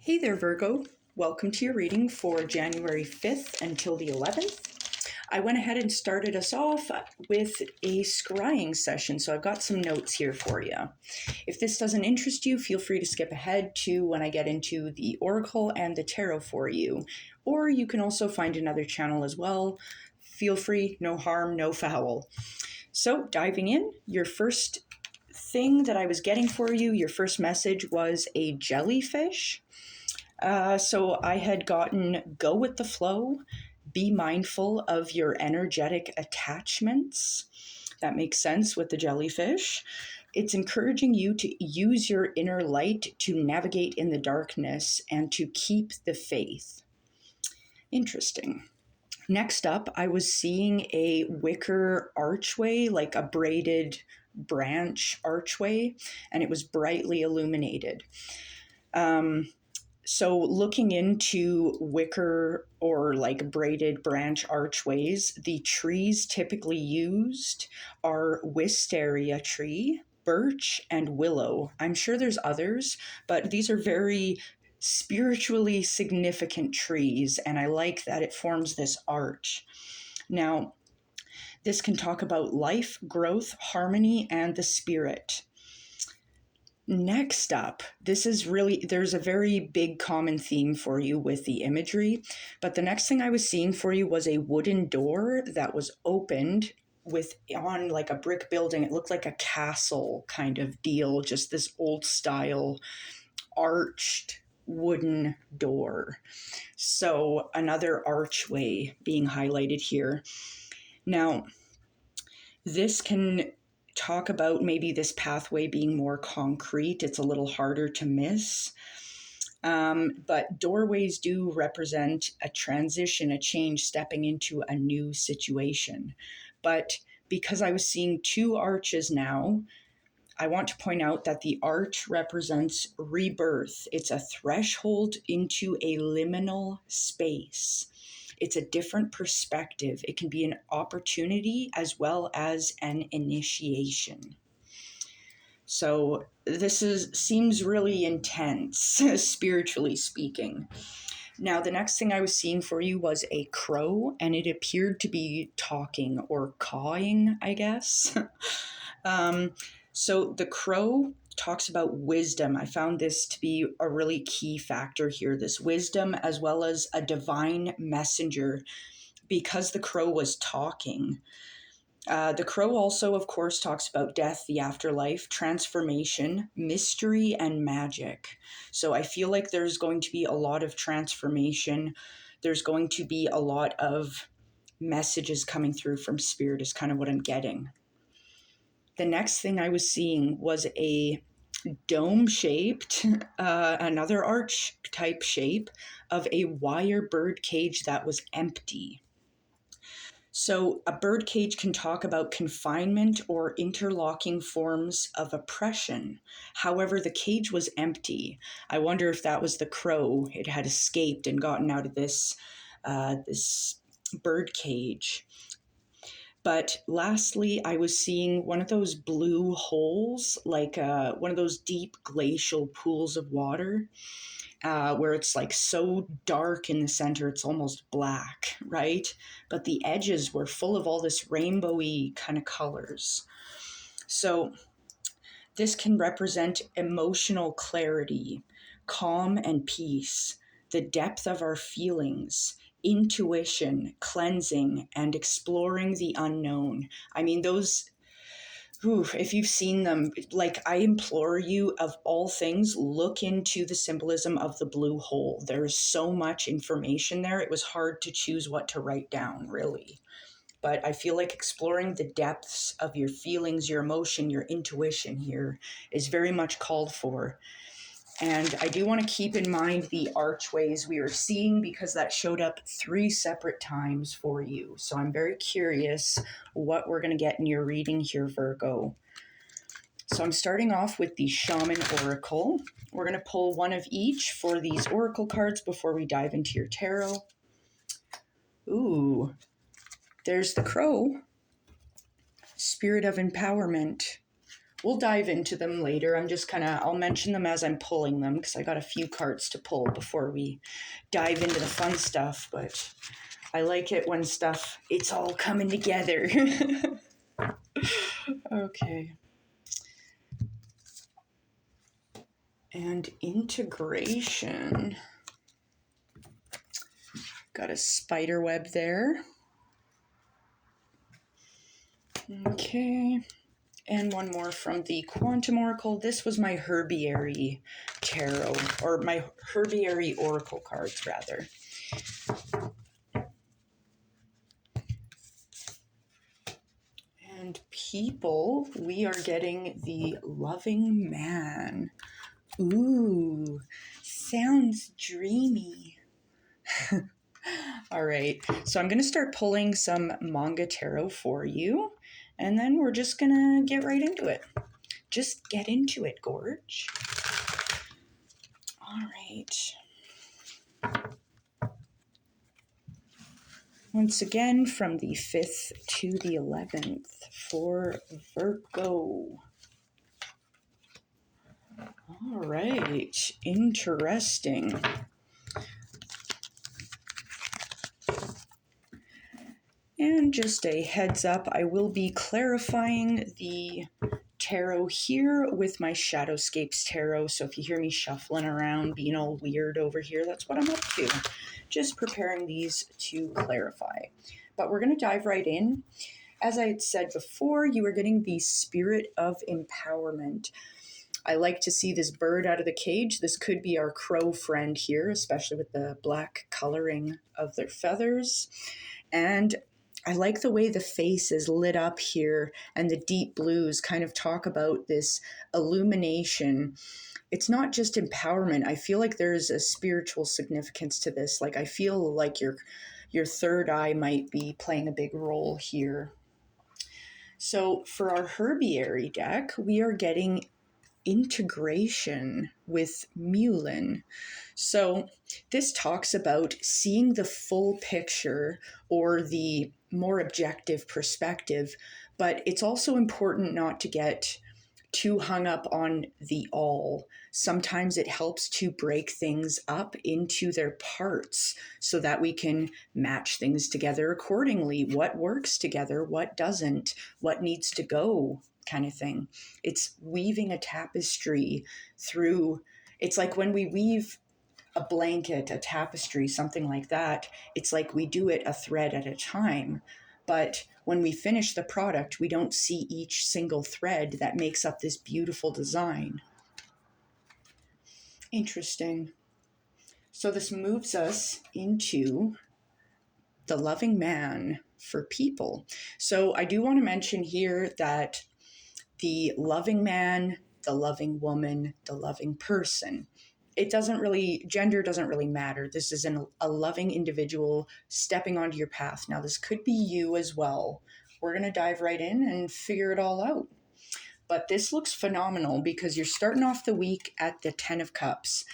Hey there, Virgo. Welcome to your reading for January 5th until the 11th. I went ahead and started us off with a scrying session, so I've got some notes here for you. If this doesn't interest you, feel free to skip ahead to when I get into the Oracle and the Tarot for you. Or you can also find another channel as well. Feel free, no harm, no foul. So, diving in, your first thing that I was getting for you, your first message was a jellyfish. So I had gotten go with the flow, be mindful of your energetic attachments. That makes sense with the jellyfish. It's encouraging you to use your inner light to navigate in the darkness and to keep the faith. Interesting. Next up, I was seeing a wicker archway, like a braided branch archway, and it was brightly illuminated. So looking into wicker or like braided branch archways, the trees typically used are wisteria tree, birch, and willow. I'm sure there's others, but these are very spiritually significant trees, and I like that it forms this arch. Now, this can talk about life, growth, harmony, and the spirit. Next up, there's a very big common theme for you with the imagery, but the next thing I was seeing for you was a wooden door that was opened on like a brick building. It looked like a castle kind of deal, just this old style arched wooden door. So another archway being highlighted here. Now, this can talk about maybe this pathway being more concrete. It's a little harder to miss. But doorways do represent a transition, a change, stepping into a new situation. But because I was seeing two arches now, I want to point out that the arch represents rebirth. It's a threshold into a liminal space. It's a different perspective. It can be an opportunity as well as an initiation. So this seems really intense, spiritually speaking. Now, the next thing I was seeing for you was a crow, and it appeared to be talking or cawing, I guess. So the crow talks about wisdom. I found this to be a really key factor here, this wisdom as well as a divine messenger, because the crow was talking. The crow also, of course, talks about death, the afterlife, transformation, mystery, and magic. So I feel like there's going to be a lot of transformation. There's going to be a lot of messages coming through from spirit is kind of what I'm getting. The next thing I was seeing was a dome-shaped, another arch-type shape of a wire bird cage that was empty. So a bird cage can talk about confinement or interlocking forms of oppression. However, the cage was empty. I wonder if that was the crow. It had escaped and gotten out of this bird cage. But lastly, I was seeing one of those blue holes, like one of those deep glacial pools of water, where it's like so dark in the center, it's almost black, right? But the edges were full of all this rainbowy kind of colors. So this can represent emotional clarity, calm and peace, the depth of our feelings, intuition, cleansing, and exploring the unknown. I mean, those, if you've seen them, like, I implore you, of all things, look into the symbolism of the blue hole. There's so much information there. It was hard to choose what to write down, really. But I feel like exploring the depths of your feelings, your emotion, your intuition here is very much called for. And I do want to keep in mind the archways we are seeing, because that showed up 3 separate times for you. So I'm very curious what we're going to get in your reading here, Virgo. So I'm starting off with the Shaman Oracle. We're going to pull one of each for these Oracle cards before we dive into your tarot. Ooh, there's the crow. Spirit of empowerment. we'll dive into them later. I'm just I'll mention them as I'm pulling them because I got a few cards to pull before we dive into the fun stuff. But I like it when it's all coming together. Okay. And integration. Got a spider web there. Okay. And one more from the Quantum Oracle. This was my Herbiary Tarot, or my Herbiary Oracle cards, rather. And people, we are getting the Loving Man. Ooh, sounds dreamy. All right, so I'm going to start pulling some Manga Tarot for you, and then we're just going to get right into it. Just get into it, Gorge. All right. Once again, from the 5th to the 11th for Virgo. All right, interesting. And just a heads up, I will be clarifying the tarot here with my Shadowscapes Tarot. So if you hear me shuffling around, being all weird over here, that's what I'm up to. Just preparing these to clarify. But we're going to dive right in. As I had said before, you are getting the Spirit of Empowerment. I like to see this bird out of the cage. This could be our crow friend here, especially with the black coloring of their feathers. And I like the way the face is lit up here, and the deep blues kind of talk about this illumination. It's not just empowerment. I feel like there's a spiritual significance to this. Like I feel like your third eye might be playing a big role here. So for our Herbiary deck, we are getting integration with Mulin. So this talks about seeing the full picture or the more objective perspective, but it's also important not to get too hung up on the all. Sometimes it helps to break things up into their parts so that we can match things together accordingly. What works together, what doesn't, what needs to go, kind of thing. It's weaving a tapestry through. It's like when we weave a blanket, a tapestry, something like that, it's like we do it a thread at a time. But when we finish the product, we don't see each single thread that makes up this beautiful design. Interesting. So this moves us into the Loving Man for people. So I do want to mention here that the loving man, the loving woman, the loving person, gender doesn't really matter. This is a loving individual stepping onto your path. Now, this could be you as well. We're going to dive right in and figure it all out. But this looks phenomenal because you're starting off the week at the 10 of Cups.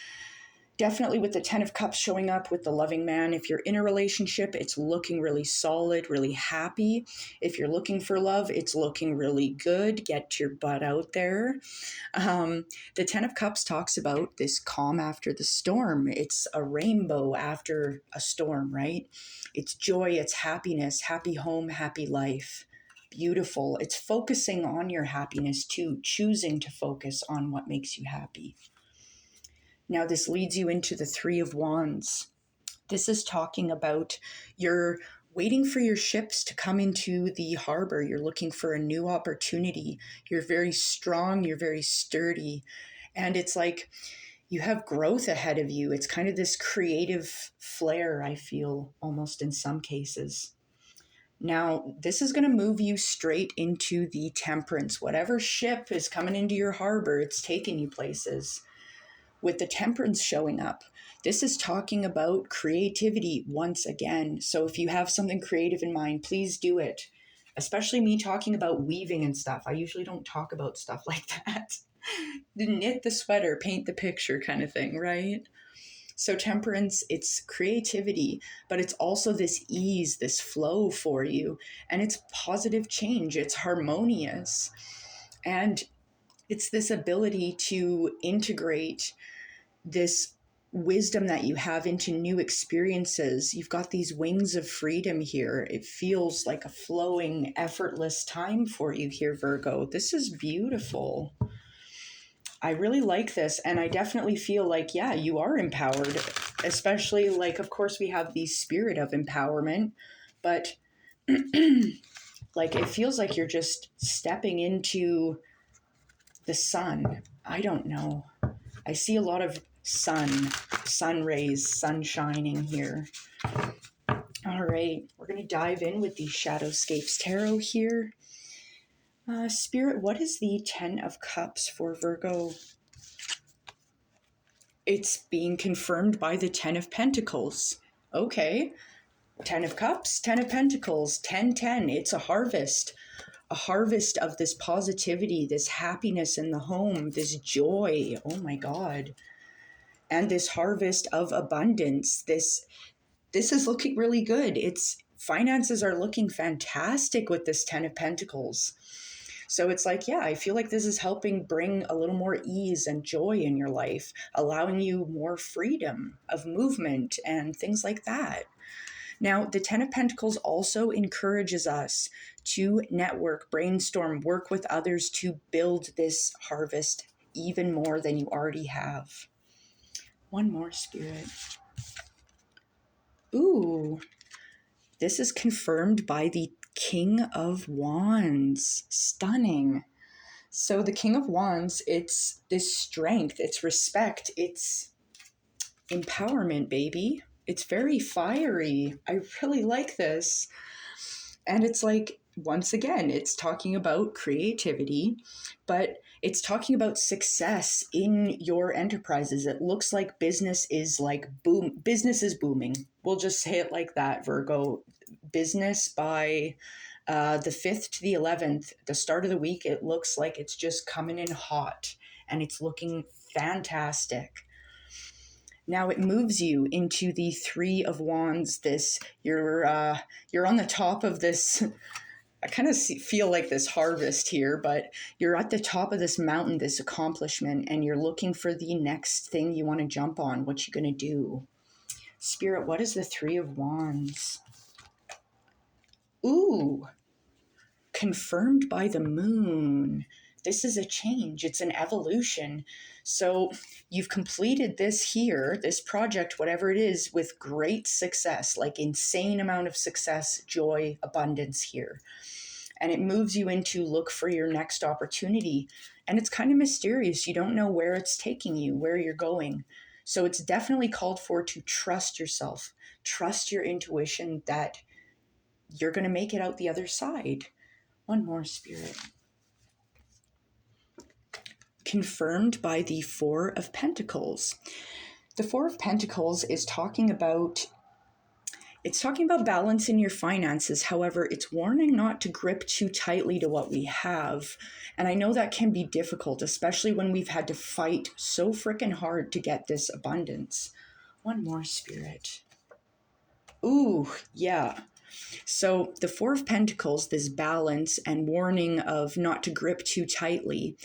Definitely with the 10 of Cups showing up with the loving man. If you're in a relationship, it's looking really solid, really happy. If you're looking for love, it's looking really good. Get your butt out there. The 10 of Cups talks about this calm after the storm. It's a rainbow after a storm, right? It's joy, it's happiness, happy home, happy life. Beautiful. It's focusing on your happiness too, choosing to focus on what makes you happy. Now, this leads you into the 3 of Wands. This is talking about you're waiting for your ships to come into the harbor. You're looking for a new opportunity. You're very strong. You're very sturdy. And it's like you have growth ahead of you. It's kind of this creative flair, I feel, almost in some cases. Now, this is going to move you straight into the Temperance. Whatever ship is coming into your harbor, it's taking you places. With the Temperance showing up, this is talking about creativity once again. So if you have something creative in mind, please do it. Especially me talking about weaving and stuff. I usually don't talk about stuff like that. Knit the sweater, paint the picture kind of thing, right? So Temperance, it's creativity, but it's also this ease, this flow for you. And it's positive change. It's harmonious. And It's this ability to integrate this wisdom that you have into new experiences. You've got these wings of freedom here. It feels like a flowing, effortless time for you here, Virgo. This is beautiful. I really like this, and I definitely feel like, yeah, you are empowered, especially like, of course, we have the spirit of empowerment, but like it feels like you're just stepping into the sun. I don't know. I see a lot of sun rays, sun shining here. All right, we're going to dive in with the Shadowscapes Tarot here. Spirit, what is the 10 of Cups for Virgo? It's being confirmed by the 10 of Pentacles. Okay, 10 of Cups, 10 of Pentacles, 10-10. It's a harvest of this positivity, this happiness in the home, this joy. Oh my God. And this harvest of abundance. This is looking really good. It's finances are looking fantastic with this 10 of Pentacles. So it's like, yeah, I feel like this is helping bring a little more ease and joy in your life, allowing you more freedom of movement and things like that. Now, the 10 of Pentacles also encourages us to network, brainstorm, work with others to build this harvest even more than you already have. One more, Spirit. Ooh, this is confirmed by the King of Wands. Stunning. So the King of Wands, it's this strength, it's respect, it's empowerment, baby. It's very fiery. I really like this. And it's like, once again, it's talking about creativity, but it's talking about success in your enterprises. It looks like business is like boom. Business is booming. We'll just say it like that, Virgo. Business by the 5th to the 11th, the start of the week, it looks like it's just coming in hot and it's looking fantastic. Now it moves you into the 3 of Wands. You're on the top of this. I kind of feel like this harvest here, but you're at the top of this mountain, this accomplishment, and you're looking for the next thing you want to jump on. What you gonna do? Spirit, what is the 3 of Wands? Ooh, confirmed by the moon. This is a change. It's an evolution. So you've completed this here, this project, whatever it is, with great success, like insane amount of success, joy, abundance here. And it moves you into look for your next opportunity. And it's kind of mysterious. You don't know where it's taking you, where you're going. So it's definitely called for to trust yourself, trust your intuition that you're going to make it out the other side. One more, Spirit. Confirmed by the 4 of Pentacles. The 4 of Pentacles is talking about balance in your finances. However, it's warning not to grip too tightly to what we have. And I know that can be difficult, especially when we've had to fight so freaking hard to get this abundance. One more, Spirit. Ooh, yeah. So the 4 of Pentacles, this balance and warning of not to grip too tightly.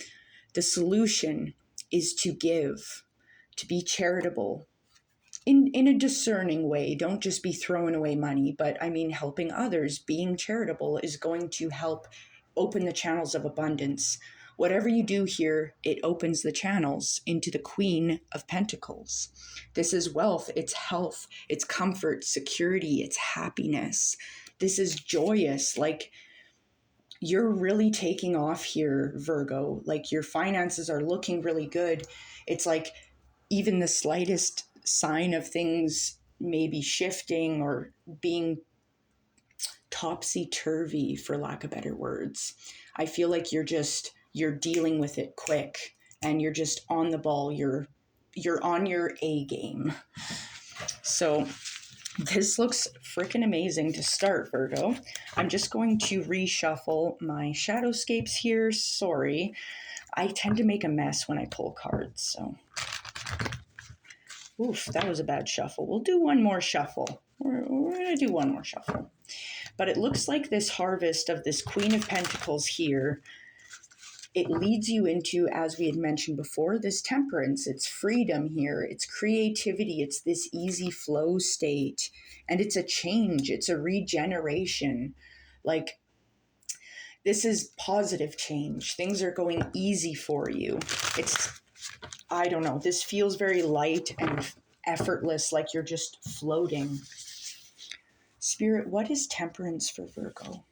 The solution is to give, to be charitable in a discerning way. Don't just be throwing away money, but I mean, helping others, being charitable is going to help open the channels of abundance. Whatever you do here, it opens the channels into the Queen of Pentacles. This is wealth, it's health, it's comfort, security, it's happiness. This is joyous, like, you're really taking off here, Virgo. Like your finances are looking really good. It's like even the slightest sign of things maybe shifting or being topsy-turvy, for lack of better words. I feel like you're dealing with it quick and you're just on the ball. You're on your A game. So this looks freaking amazing to start, Virgo. I'm just going to reshuffle my Shadowscapes here. Sorry. I tend to make a mess when I pull cards, so. Oof, that was a bad shuffle. We'll do one more shuffle. We're going to do one more shuffle. But it looks like this harvest of this Queen of Pentacles here, it leads you into, as we had mentioned before, this temperance. It's freedom here. It's creativity. It's this easy flow state. And it's a change. It's a regeneration. Like, this is positive change. Things are going easy for you. I don't know, this feels very light and effortless, like you're just floating. Spirit, what is temperance for Virgo?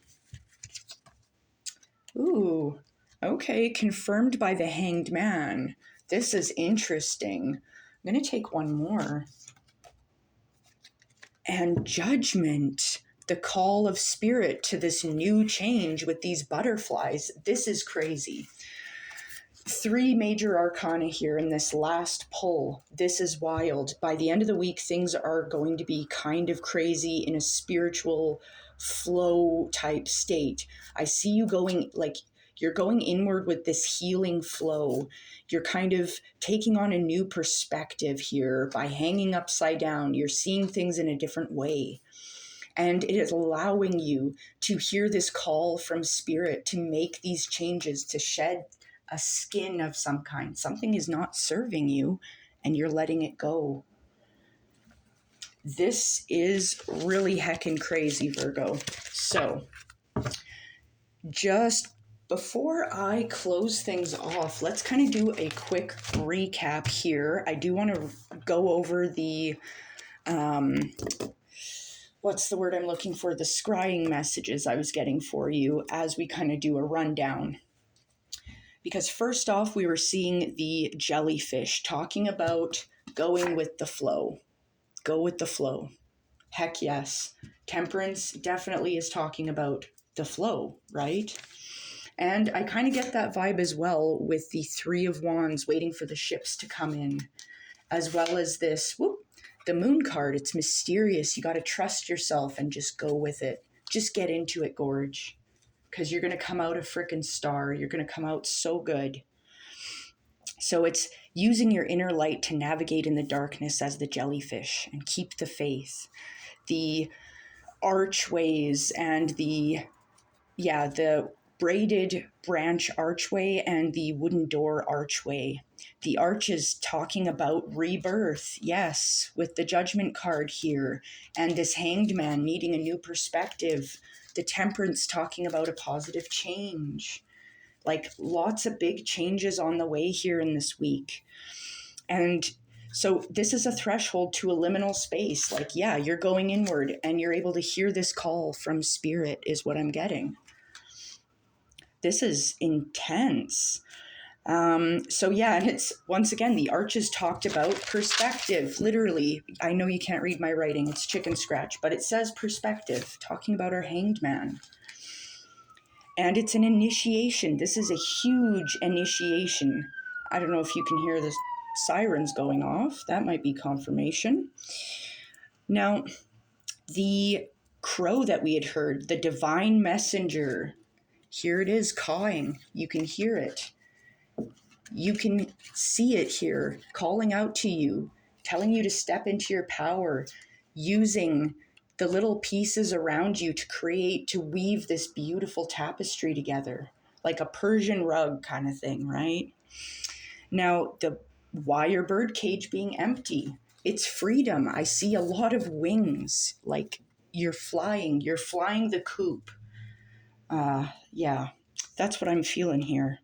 Ooh, okay, confirmed by the Hanged Man. This is interesting. I'm going to take one more. And Judgment, the call of spirit to this new change with these butterflies. This is crazy. 3 major arcana here in this last pull. This is wild. By the end of the week, things are going to be kind of crazy in a spiritual flow type state. I see you going, like, you're going inward with this healing flow. You're kind of taking on a new perspective here by hanging upside down. You're seeing things in a different way. And it is allowing you to hear this call from spirit to make these changes, to shed a skin of some kind. Something is not serving you and you're letting it go. This is really heckin' crazy, Virgo. So just before I close things off, let's kind of do a quick recap here. I do want to go over the, what's the word I'm looking for? The scrying messages I was getting for you as we kind of do a rundown. Because first off, we were seeing the jellyfish talking about going with the flow. Go with the flow. Heck yes. Temperance definitely is talking about the flow, right? And I kind of get that vibe as well with the 3 of Wands waiting for the ships to come in, as well as this, the Moon card. It's mysterious. You got to trust yourself and just go with it. Just get into it, Gorge. Because you're going to come out a freaking star. You're going to come out so good. So it's using your inner light to navigate in the darkness as the jellyfish and keep the faith. The archways and the braided branch archway and the wooden door archway. The arch is talking about rebirth, yes, with the Judgment card here. And this Hanged Man needing a new perspective. The Temperance talking about a positive change. Like lots of big changes on the way here in this week. And so this is a threshold to a liminal space. Like, yeah, you're going inward and you're able to hear this call from spirit is what I'm getting. This is intense. So yeah, and it's, once again, the arches talked about perspective. Literally, I know you can't read my writing, it's chicken scratch, but it says perspective, talking about our Hanged Man. And it's an initiation. This is a huge initiation. I don't know if you can hear the sirens going off. That might be confirmation. Now, the crow that we had heard, the divine messenger, here it is cawing. You can hear it. You can see it here, calling out to you, telling you to step into your power, using the little pieces around you to create, to weave this beautiful tapestry together, like a Persian rug kind of thing, right? Now, the wire bird cage being empty, it's freedom. I see a lot of wings, like you're flying the coop. Yeah, that's what I'm feeling here.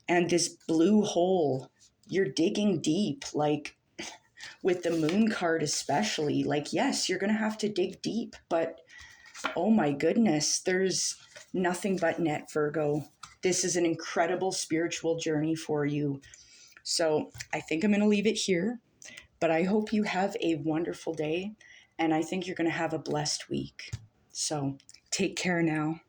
And this blue hole, you're digging deep, like with the Moon card especially. Like, yes, you're going to have to dig deep, but oh my goodness, there's nothing but net, Virgo. This is an incredible spiritual journey for you. So I think I'm going to leave it here, but I hope you have a wonderful day, and I think you're going to have a blessed week. So take care now.